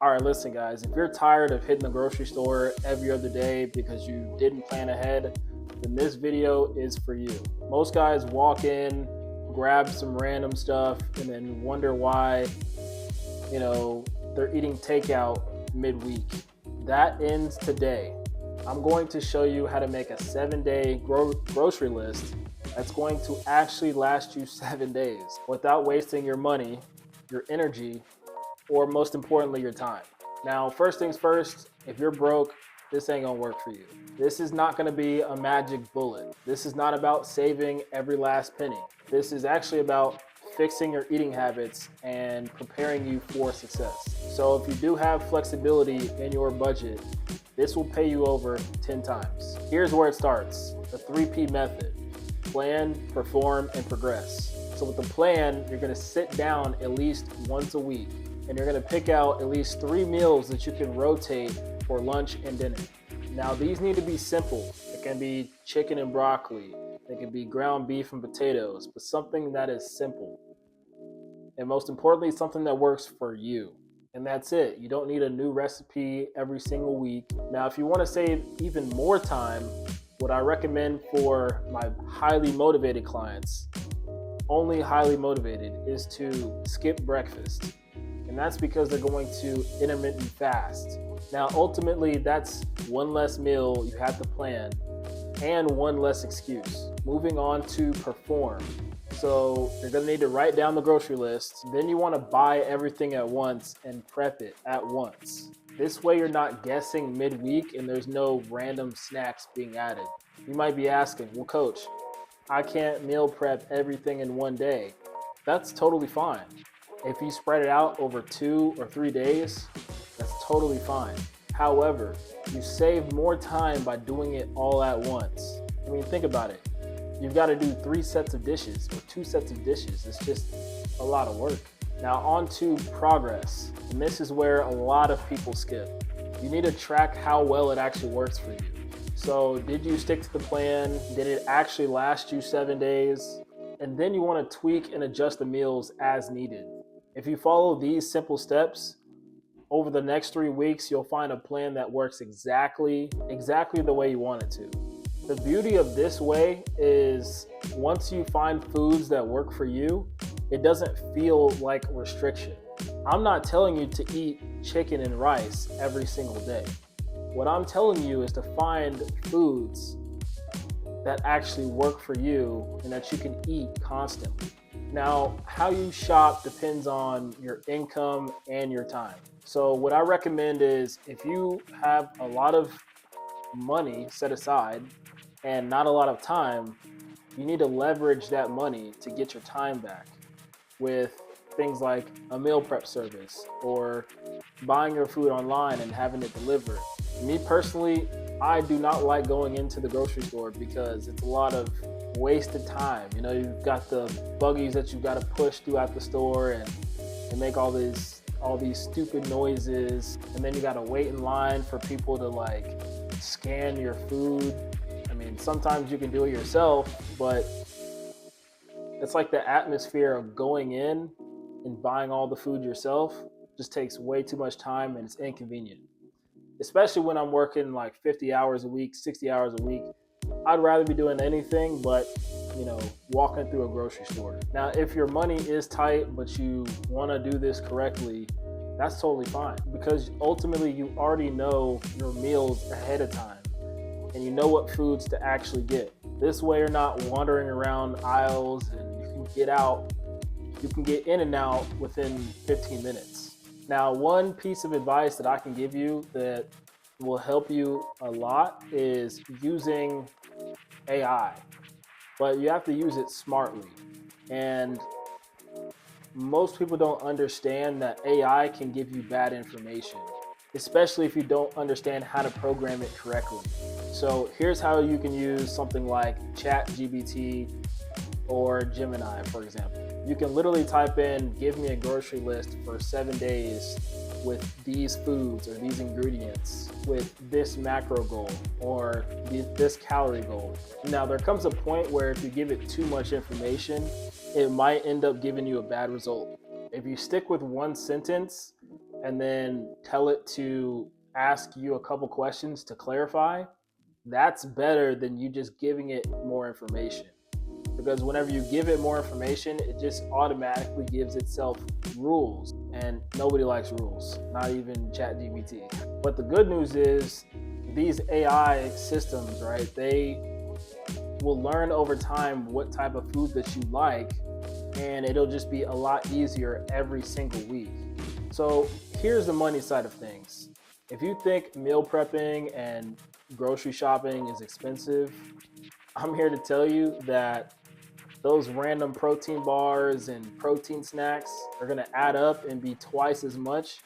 All right, listen, guys, if you're tired of hitting the grocery store every other day because you didn't plan ahead, then this video is for you. Most guys walk in, grab some random stuff, and then wonder why, they're eating takeout midweek. That ends today. I'm going to show you how to make a 7-day grocery list that's going to actually last you 7 days without wasting your money, your energy, or most importantly, your time. Now, first things first, if you're broke, this ain't gonna work for you. This is not gonna be a magic bullet. This is not about saving every last penny. This is actually about fixing your eating habits and preparing you for success. So if you do have flexibility in your budget, this will pay you over 10 times. Here's where it starts, the 3P method: plan, perform, and progress. So with the plan, you're gonna sit down at least once a week, and you're gonna pick out at least 3 meals that you can rotate for lunch and dinner. Now, these need to be simple. It can be chicken and broccoli. It can be ground beef and potatoes, but something that is simple. And most importantly, something that works for you. And that's it. You don't need a new recipe every single week. Now, if you wanna save even more time, what I recommend for my highly motivated clients, only highly motivated, is to skip breakfast. And that's because they're going to intermittent fast. Now, ultimately, that's one less meal you have to plan and one less excuse. Moving on to perform. So you're gonna need to write down the grocery list. Then you wanna buy everything at once and prep it at once. This way you're not guessing midweek and there's no random snacks being added. You might be asking, well, coach, I can't meal prep everything in one day. That's totally fine. If you spread it out over 2 or 3 days, that's totally fine. However, you save more time by doing it all at once. I mean, think about it. You've got to do 3 sets of dishes or 2 sets of dishes. It's just a lot of work. Now on to progress. And this is where a lot of people skip. You need to track how well it actually works for you. So did you stick to the plan? Did it actually last you 7 days? And then you want to tweak and adjust the meals as needed. If you follow these simple steps, over the next 3 weeks, you'll find a plan that works exactly the way you want it to. The beauty of this way is once you find foods that work for you, it doesn't feel like restriction. I'm not telling you to eat chicken and rice every single day. What I'm telling you is to find foods that actually work for you and that you can eat constantly. Now, how you shop depends on your income and your time. So what I recommend is if you have a lot of money set aside and not a lot of time, you need to leverage that money to get your time back with things like a meal prep service or buying your food online and having it delivered. Me personally, I do not like going into the grocery store because it's a lot of wasted time. You've got the buggies that you've got to push throughout the store and make all these stupid noises, and then you got to wait in line for people to scan your food. I mean, sometimes you can do it yourself, but it's like the atmosphere of going in and buying all the food yourself just takes way too much time and it's inconvenient. Especially when I'm working 50 hours a week, 60 hours a week. I'd rather be doing anything but, walking through a grocery store. Now, if your money is tight, but you want to do this correctly, that's totally fine because ultimately you already know your meals ahead of time and you know what foods to actually get. This way you're not wandering around aisles and you can get in and out within 15 minutes. Now, one piece of advice that I can give you that will help you a lot is using AI, but you have to use it smartly. And most people don't understand that AI can give you bad information, especially if you don't understand how to program it correctly. So here's how you can use something like ChatGPT or Gemini, for example. You can literally type in, give me a grocery list for 7 days with these foods or these ingredients with this macro goal or this calorie goal. Now, there comes a point where if you give it too much information, it might end up giving you a bad result. If you stick with one sentence and then tell it to ask you a couple questions to clarify, that's better than you just giving it more information. Because whenever you give it more information, it just automatically gives itself rules, and nobody likes rules, not even ChatGPT. But the good news is these AI systems, right, they will learn over time what type of food that you like, and it'll just be a lot easier every single week. So here's the money side of things. If you think meal prepping and grocery shopping is expensive, I'm here to tell you that those random protein bars and protein snacks are going to add up and be twice as much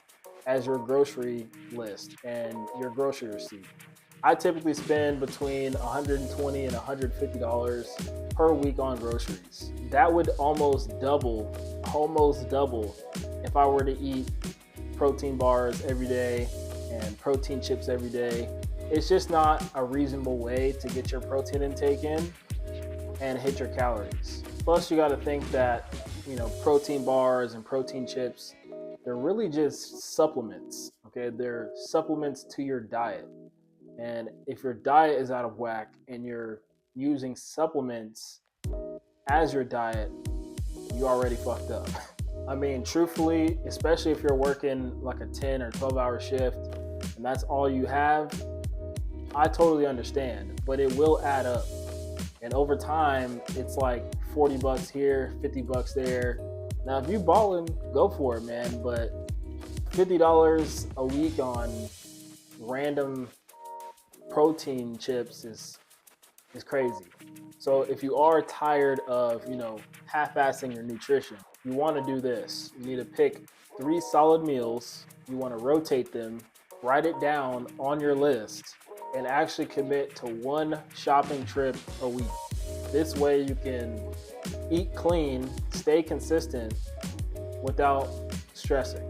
as your grocery list and your grocery receipt. I typically spend between $120 and $150 per week on groceries. That would almost double if I were to eat protein bars every day and protein chips every day. It's just not a reasonable way to get your protein intake in and hit your calories. Plus, you got to think that, protein bars and protein chips, they're really just supplements, okay? They're supplements to your diet. And if your diet is out of whack and you're using supplements as your diet, you already fucked up. I mean, truthfully, especially if you're working like a 10 or 12-hour shift and that's all you have, I totally understand, but it will add up. And over time, it's like $40 here, $50 there. Now, if you ballin', go for it, man. But $50 a week on random protein chips is crazy. So if you are tired of, half-assing your nutrition, you want to do this. You need to pick 3 solid meals. You want to rotate them, write it down on your list, and actually commit to 1 shopping trip a week. This way you can eat clean, stay consistent without stressing.